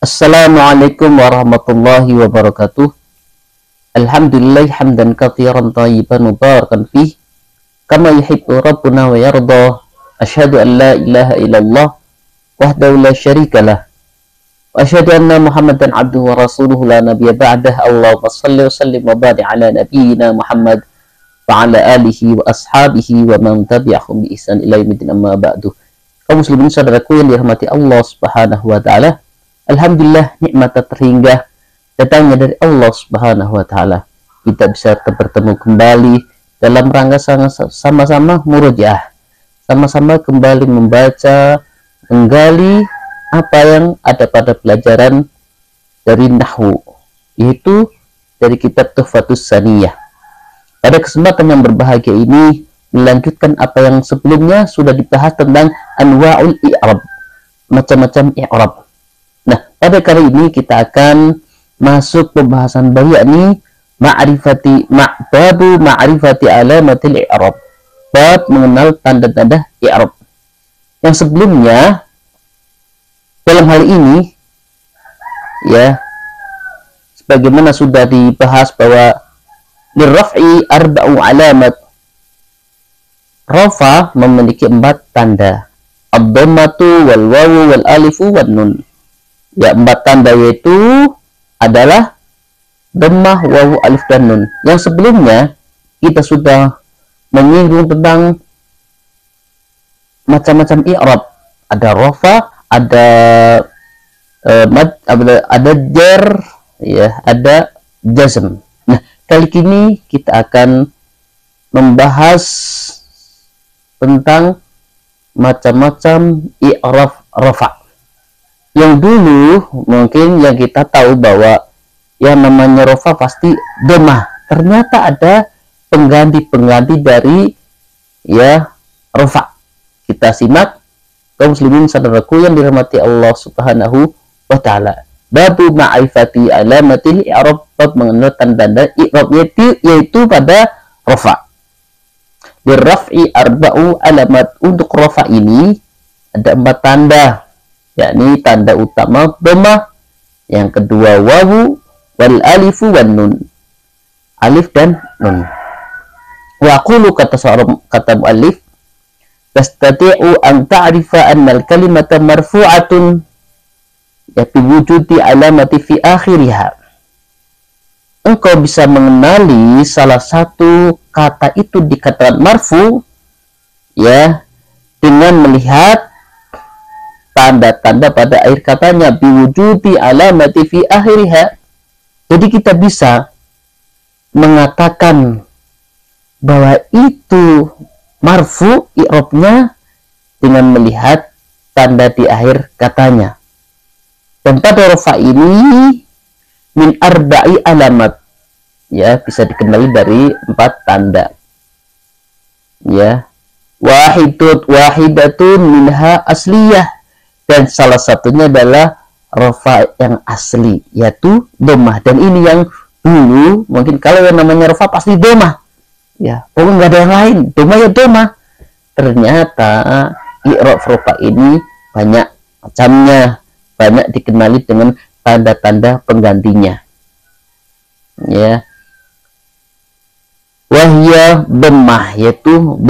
Assalamualaikum warahmatullahi wabarakatuh. Alhamdulillah hamdan katsiran thayyiban mubarakan fih kama yuhibbu rabbuna wa yarda. Asyhadu an la ilaha illallah wahdahu la syarikalah wa asyhadu anna Muhammadan abduhu wa rasuluhu la nabiyya ba'dah. Allahumma shalli wa sallim wa barik ala nabiyyina Muhammad wa ala alihi wa ashabihi wa man tabi'ahum bi ihsan ila yaumil amma ba'du. Kaum muslimin saudaraku yang dirahmati Allah Subhanahu wa taala, alhamdulillah nikmat terhingga datangnya dari Allah Subhanahu wa taala. Kita bisa bertemu kembali dalam rangka sama-sama murojaah, sama-sama kembali membaca, menggali apa yang ada pada pelajaran dari nahwu, yaitu dari kitab Tuhfatus Saniyah. Pada kesempatan yang berbahagia ini melanjutkan apa yang sebelumnya sudah dibahas tentang anwa'ul i'rab, macam-macam i'rab. Nah, pada kali ini kita akan masuk pembahasan baru, yakni babu ma'rifati alamatil i'rab, bab mengenal tanda-tanda i'rab. Yang sebelumnya dalam hal ini ya, sebagaimana sudah dibahas bahwa lirraf'i arba'u alamat, rafa memiliki 4 tanda, ad-dhammatu wal wawu wal alifu wan nun. Ya, 4 tanda yaitu adalah dhammah, wawu, alif, dan nun. Yang sebelumnya kita sudah menyinggung tentang macam-macam i'rab. Ada rafa, ada mad, ada jar, ya, ada jazm. Nah, kali ini kita akan membahas tentang macam-macam i'rab rafa. Yang dulu mungkin yang kita tahu bahwa yang namanya rafa pasti dhammah. Ternyata ada pengganti dari ya rafa. Kita simak, kaum muslimin saudaraku yang dirahmati Allah Subhanahu wa taala. Babu ma'rifati alamatil i'rab, bab mengenal tanda-tanda i'rab yaitu pada rafa. Birraf'i arba'u alamat, untuk rafa ini ada 4 tanda, yakni tanda utama dhammah, yang kedua wawu, wal alifu wan nun, alif dan nun. Wa aqulu, kata muallif, tastati'u an ta'rifa anna al-kalimata marfu'atun ya bi wujudi alamati fi akhiriha. Engkau bisa mengenali salah satu kata itu dikatakan marfu ya dengan melihat tanda-tanda pada akhir katanya, biwujudi alamati fi akhiriha. Jadi kita bisa mengatakan bahwa itu marfu i'rabnya dengan melihat tanda di akhir katanya. Dan pada rafa ini min arba'i alamat, ya, bisa dikenali dari 4 tanda. Ya, wahidatun minha asliyah, dan salah satunya adalah rafa yang asli, yaitu dhammah. Dan ini yang dulu mungkin kalau yang namanya rafa pasti dhammah, ya, pokoknya nggak ada yang lain, dhammah ya dhammah. Ternyata i'rab rafa ini banyak macamnya, banyak dikenali dengan tanda-tanda penggantinya. Ya, wahya dhammah, yaitu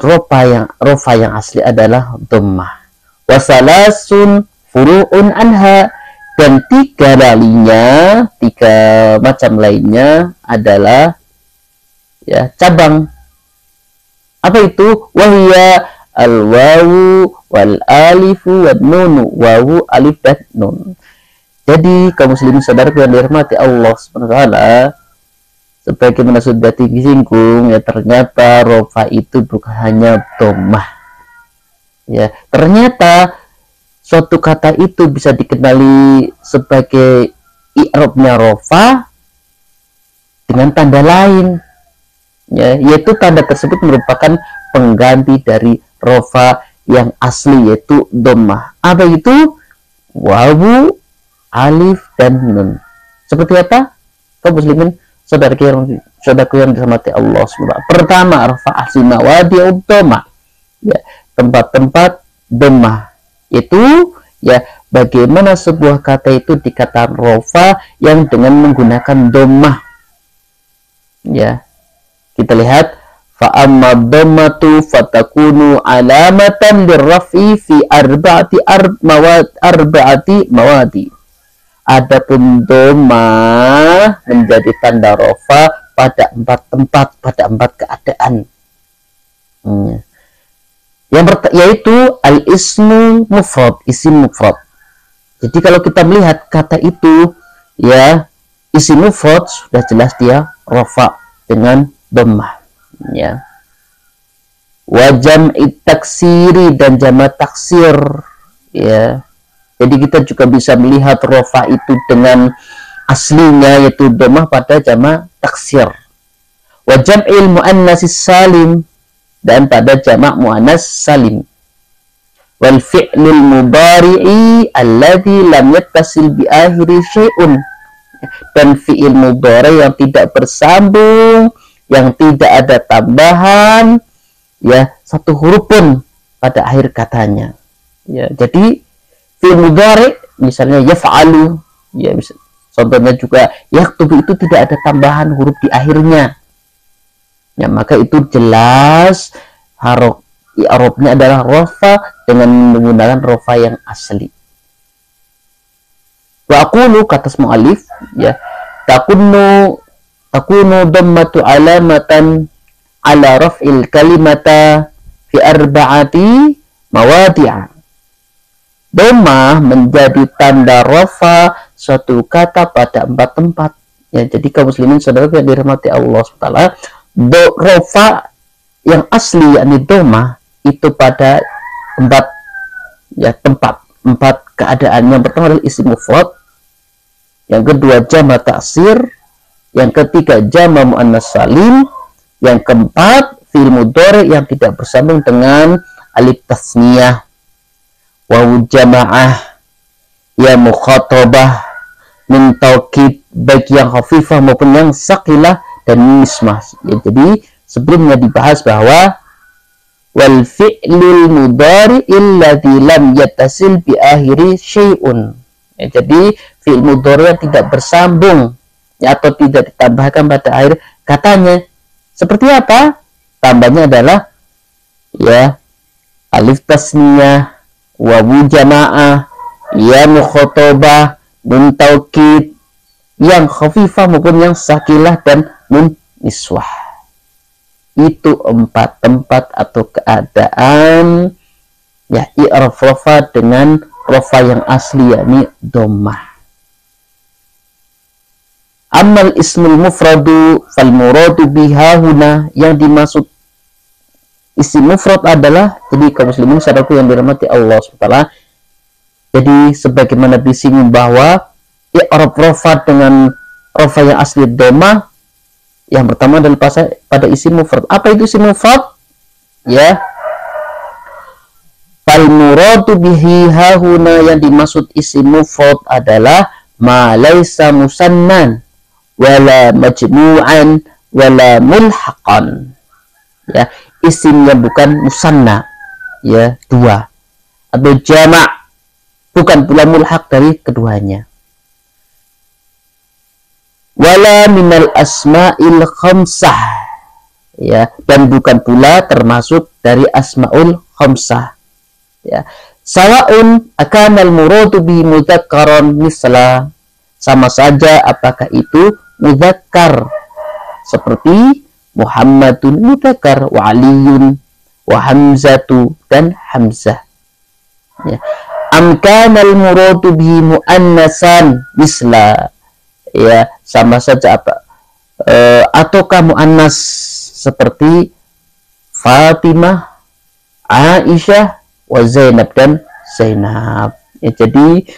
rafa yang asli adalah dhammah. Wasalasun furu'un anha, dan 3 macam lainnya adalah ya cabang. Apa itu? Wahya al-wawu wal alifu wan nun, wawu, alif, dan nun. Jadi kaum muslimin saudaraku yang dirahmati Allah Subhanahu wa taala, sebagaimana sudah disinggung ya, ternyata rafa itu bukan hanya dhammah. Ya, ternyata suatu kata itu bisa dikenali sebagai i'rabnya rafa dengan tanda lain, ya, yaitu tanda tersebut merupakan pengganti dari rafa yang asli, yaitu dhammah. Apa itu? Wawu, alif, dan nun. Seperti apa? Kaum muslimin saudaraku yang dirahmati Allah SWT. Pertama, rafa asli mawadi'ud dhammah, ya, tempat-tempat dhammah, itu ya bagaimana sebuah kata itu dikatakan rofa yang dengan menggunakan dhammah. Ya, kita lihat fa amma dhammatu fatakunu alamatan lirraf'i fi arba'ati mawadi. Adapun dhammah menjadi tanda rofa pada 4 tempat, pada 4 keadaan. Yaitu al-ismu mufrad, isim mufrad. Jadi kalau kita melihat kata itu, ya, isim mufrad sudah jelas dia rofa dengan dhammah, ya. Wa jam'i taksiri dan jamak taksir, ya. Jadi kita juga bisa melihat rofa itu dengan aslinya yaitu dhammah pada jamak taksir. Wa jam'il muannatsis salim dan pada jamak muannas salim. Wal fi'lul mudhari'i alladhi lam yattasil bi akhiri syai'un, dan fi'il mudhari yang tidak bersambung, yang tidak ada tambahan, ya, 1 huruf pun pada akhir katanya. Ya, jadi fi'il mudhari misalnya yaf'alu, ya, contohnya juga yaktubu, itu tidak ada tambahan huruf di akhirnya. Ya, maka itu jelas i'rabnya adalah rofa dengan menggunakan rofa yang asli. Wa aqulu, kata mu'allif, ya, takunu dhammatu alamatan ala raf'il kalimata fi arba'ati mawadi'a. Dhammah menjadi tanda rofa suatu kata pada 4 tempat. Ya, jadi kaum muslimin saudara yang dirahmati Allah SWT, rofa yang asli yakni dhammah itu pada 4, ya, tempat, 4 keadaan. Yang pertama adalah isim mufrad, yang kedua jamak taksir, yang ketiga jamak muannas salim, yang keempat fi'il mudhari yang tidak bersambung dengan alif tasniyah, wawu jamaah, ya mukhatabah, min taukid, baik yang khafifah maupun yang saqilah dan mismah. Ya, jadi sebelumnya dibahas bahwa wal fi'lul mudhari alladzi lam yattasil bi akhiri syai'un. Ya, jadi fi'il mudhari yang tidak bersambung, ya, atau tidak ditambahkan pada akhir katanya. Seperti apa? Tambahnya adalah, ya, alif tasniyah, wawu jamaah, ya mukhatabah, nun taukid, yang khafifah maupun yang sakilah dan nun niswah. Itu 4 tempat atau keadaan, ya, i'rab rofa dengan rofa yang asli yakni dhammah. Amal ismul mufradu fal muradu biha huna, yang dimaksud isim mufrad adalah, jadi kaum muslimin saudaraku yang dirahmati Allah SWT, jadi sebagaimana disinggung bahwa i'rab rofa dengan rofa yang asli dhammah, yang pertama adalah pada isim mufrad. Apa itu isim mufrad? Ya, fal muradu bihi hahuna, yang dimaksud isim mufrad adalah ma laisa musannan wala majmu'an wala mulhaqan. Ya, isim yang bukan musanna, ya, 2, atau jamak, bukan pula mulhaq dari keduanya. Wala minal asma'il khamsah, ya, dan bukan pula termasuk dari asma'ul khamsah. Ya, sawa'un akanal muradu bi mudzakkaran misla, sama saja apakah itu mudzakkar seperti Muhammadun mudzakkar, wa Aliyun, wa Hamzatu, dan Hamzah. Ya, amkanal muradu bi muannasan misla, ya, sama saja apa, ataukah muannas seperti Fatimah, Aisyah, wa Zainab, dan Zainab. Ya, jadi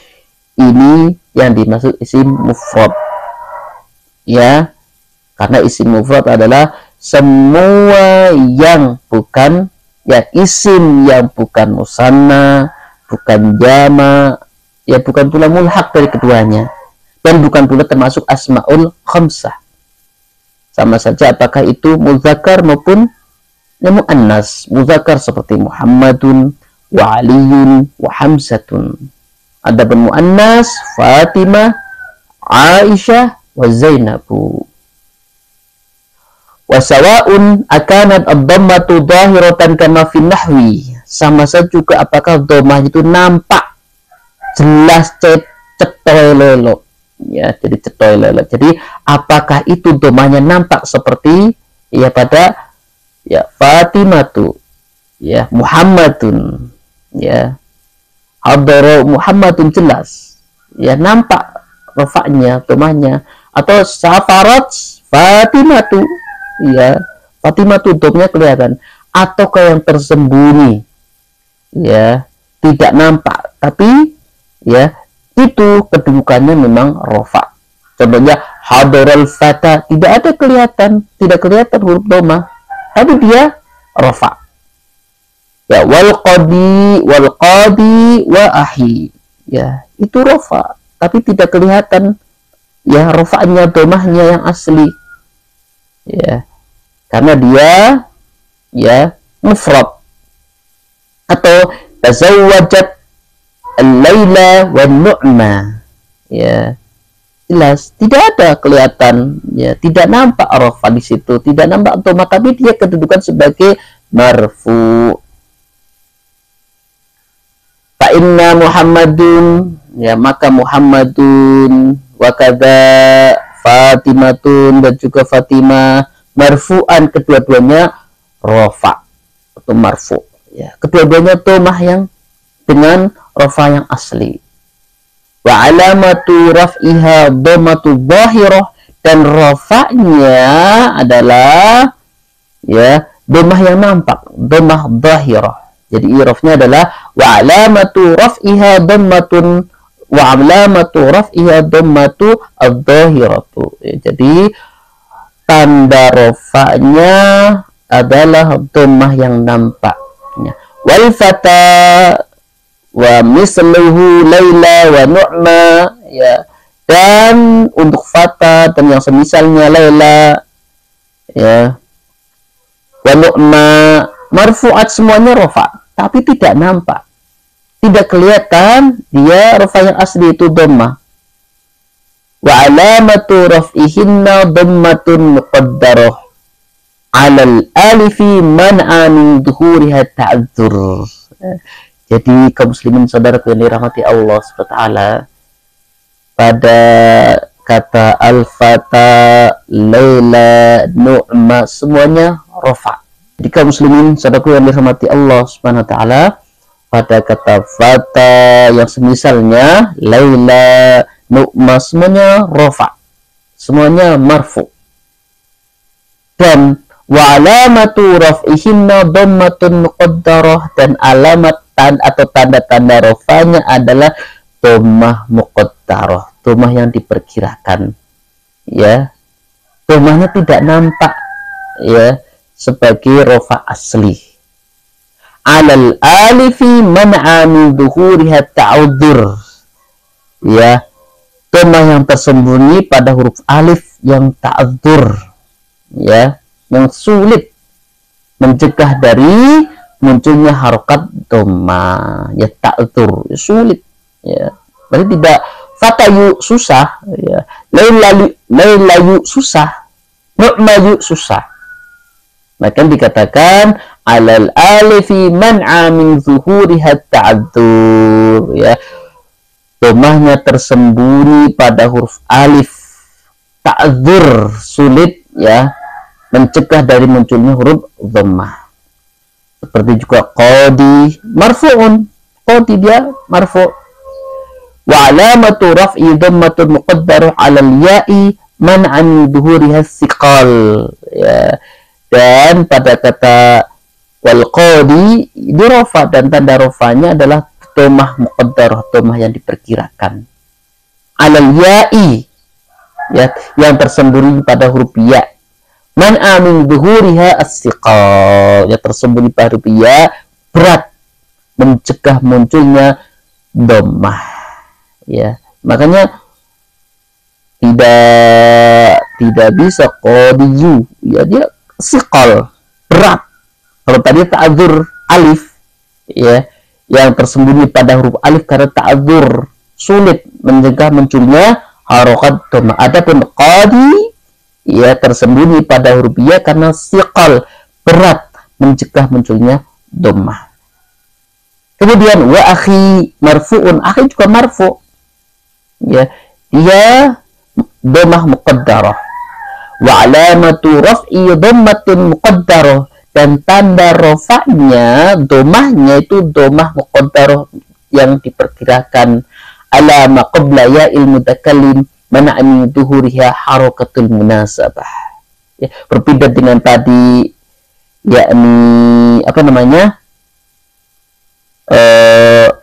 ini yang dimaksud isim mufrad, ya, karena isim mufrad adalah semua yang bukan, ya, isim yang bukan musanna, bukan jama, ya, bukan pula mulhaq dari keduanya, dan bukan pula termasuk asmaul khamsah. Sama saja apakah itu muzakkar maupun ya muannas. Muzakkar seperti Muhammadun, wa Aliyun, wa Hamzatun. Adapun muannas Fatimah, Aisyah, wa Zainabu. Wa sawa'un akanat ad-dhammatu dhahiratan kama fi nahwi. Sama saja juga apakah dhammah itu nampak jelas cetoy lelo. Ya, jadi cetoy lelo. Jadi apakah itu dhammahnya nampak seperti ya pada ya Fatimatu, ya Muhammadun, ya hadara Muhammadun, jelas ya nampak rafa'nya, dhammahnya. Atau safarat Fatimatu, ya Fatimatu dhammahnya kelihatan. Ataukah yang tersembunyi, ya tidak nampak, tapi ya itu kedudukannya memang rafa. Contohnya hadaral fata, tidak ada kelihatan, tidak kelihatan huruf dhammah, tapi dia rafa. Ya wal qadi wa ahi, ya itu rafa, tapi tidak kelihatan ya rafa'nya, dhammahnya yang asli, ya karena dia ya mufrad. Atau tazawwajat al-laila wan nu'ma, ya jelas tidak ada kelihatan, ya tidak nampak rafa di situ, tidak nampak dhammah, tapi dia kedudukan sebagai marfu. Fa inna Muhammadun, ya maka Muhammadun, wa kadza Fatimatun, dan juga Fatimah, marfu'an, kedua-duanya rafa atau marfu, ya kedua-duanya dhammah yang dengan rafa yang asli. Wa alamatu raf'iha dhammatu dhahirah, dan rafa'nya adalah ya dhammah yang nampak, dhammah dhahirah. Jadi i'rafnya adalah wa alamatu raf'iha dhammatun, wa alamatu raf'iha dhammatu adh-dhahiratu. Ya, jadi tanda rafa'nya adalah dhammah yang nampak. Ya. Wal fata wa misluhu laila wa nu'ma, ya dan untuk fata dan yang semisalnya laila, ya wa nu'ma, marfu'at, semuanya rafa, tapi tidak nampak, tidak kelihatan dia rafa yang asli itu dhammah. Wa alamatu raf'ihinna dhammatun muqaddarah 'alal alifi man'a min dhuhuriha ta'adzur. Jadi kaum muslimin saudaraku yang dirahmati Allah SWT, pada kata al-fata, laila, nu'ma, semuanya rafa. Jadi kaum muslimin saudaraku yang dirahmati Allah SWT, pada kata fata yang semisalnya laila, nu'ma, semuanya rafa, semuanya marfu. Dan wa alamatu raf'ihinna dhammatun muqaddarah, dan alamat atau tanda-tanda rafanya adalah dhammah muqaddarah, dhammah yang diperkirakan, ya dhammahnya tidak nampak ya sebagai rafa asli. Alal alifi man'a min dhuhuriha ta'udhur, ya dhammah yang tersembunyi pada huruf alif yang ta'udhur, ya yang sulit mencegah dari munculnya harokat dhammah, ya ta'udhur, ya, sulit, ya berarti tidak fatayu susah, ya lailayu susah, nu'mayu susah. Maka dikatakan alal alifi man'a min zuhuriha ta'adzur, ya dhammahnya tersembunyi pada huruf alif, ta'adzur, sulit ya mencegah dari munculnya huruf dhammah. Seperti juga qadi, marfu'un, qadi dia marfu'. Wa alamatu raf'i dhammatun muqaddarah 'alal ya'i man'a min dhuhuriha thiqal, ya. Dan pada kata wal qadi di rafa, dan tanda rafanya adalah dhammah muqaddarah, dhammah yang diperkirakan. 'Alal ya'i, ya yang tersembunyi pada huruf ya. Man'a min dhuhuriha as-siqal, ya tersembunyi pada huruf ya, berat mencegah munculnya dhammah, ya makanya tidak bisa qadiyu, ya dia siqal, berat. Kalau tadi ta'adzur alif, ya yang tersembunyi pada huruf alif karena ta'adzur, sulit mencegah munculnya harokat dhammah. Adapun qadi ya tersembunyi pada huruf ya karena siqal, berat mencegah munculnya dhammah. Kemudian wa akhi marfu'un, akhi juga marfu, ya dia dhammah muqaddarah. Wa alamatu raf'i dhammatun muqaddarah, dan tanda rafa'nya dhammahnya itu dhammah muqaddarah yang diperkirakan. Alama qabla ya'il mutakallim mana min dhuhuriha harakatul munasabah. Ya, berbeda dengan tadi yakni apa namanya?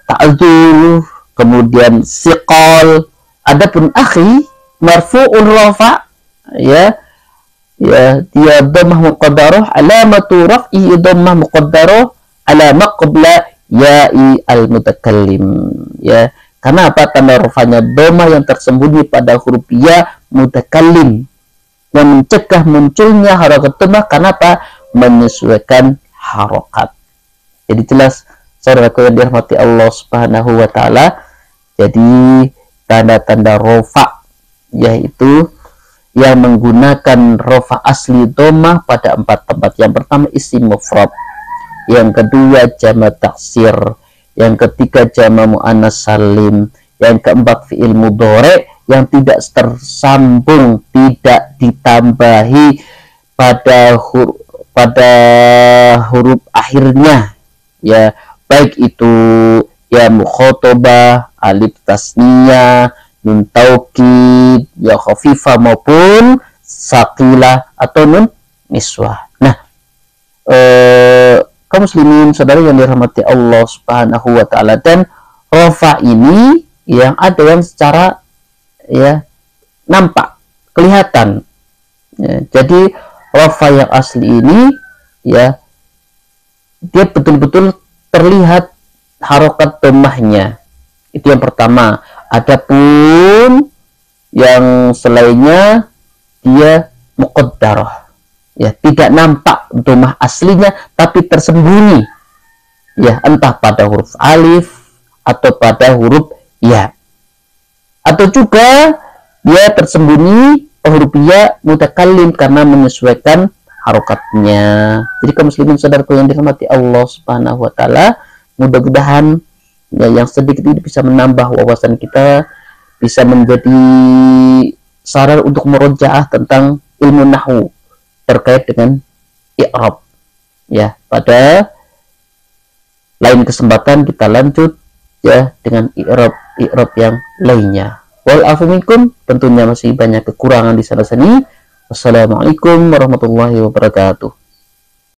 Ta'dzur, kemudian siqal. Adapun akhi marfu'un rafa, ya dia dhammah muqaddarah, alamatu raf'i dhammah muqaddarah ala maqbla ya'i al mutakallim, ya karena apa? Tanda rafanya dhammah yang tersembunyi pada huruf ya mutakallim yang mencegah munculnya harakat dhammah. Karena apa? Menyesuaikan harokat. Jadi jelas saudaraku yang dirahmati Allah Subhanahu wa taala. Jadi tanda-tanda rafa yaitu yang menggunakan rafa asli dhammah pada 4 tempat. Yang pertama isim mufrad, yang kedua jamak taksir, yang ketiga jamak muannas salim, yang keempat fi'il mudhari yang tidak tersambung, tidak ditambahi pada huruf akhirnya, ya baik itu ya mukhatabah, alif tasniyah, nun taukid, ya khafifah maupun saqilah atau nun niswah. Nah, kaum muslimin saudara yang dirahmati Allah Subhanahu wa taala, dan rafa ini yang ada yang secara ya nampak, kelihatan. Ya, jadi rafa yang asli ini ya dia betul-betul terlihat harokat dhammahnya. Itu yang pertama. Adapun yang selainnya dia muqaddarah, ya tidak nampak dhammah aslinya tapi tersembunyi, ya entah pada huruf alif atau pada huruf ya, atau juga dia tersembunyi huruf ya mutakallim karena menyesuaikan harokatnya. Jadi kaum muslimin saudaraku yang dirahmati Allah Subhanahu wa taala, mudah-mudahan ya yang sedikit ini bisa menambah wawasan kita, bisa menjadi saran untuk merojaah tentang ilmu nahwu terkait dengan i'rab. Ya, pada lain kesempatan kita lanjut ya dengan i'rab yang lainnya. Wal afu minkum, tentunya masih banyak kekurangan di sana sini. Wassalamualaikum warahmatullahi wabarakatuh.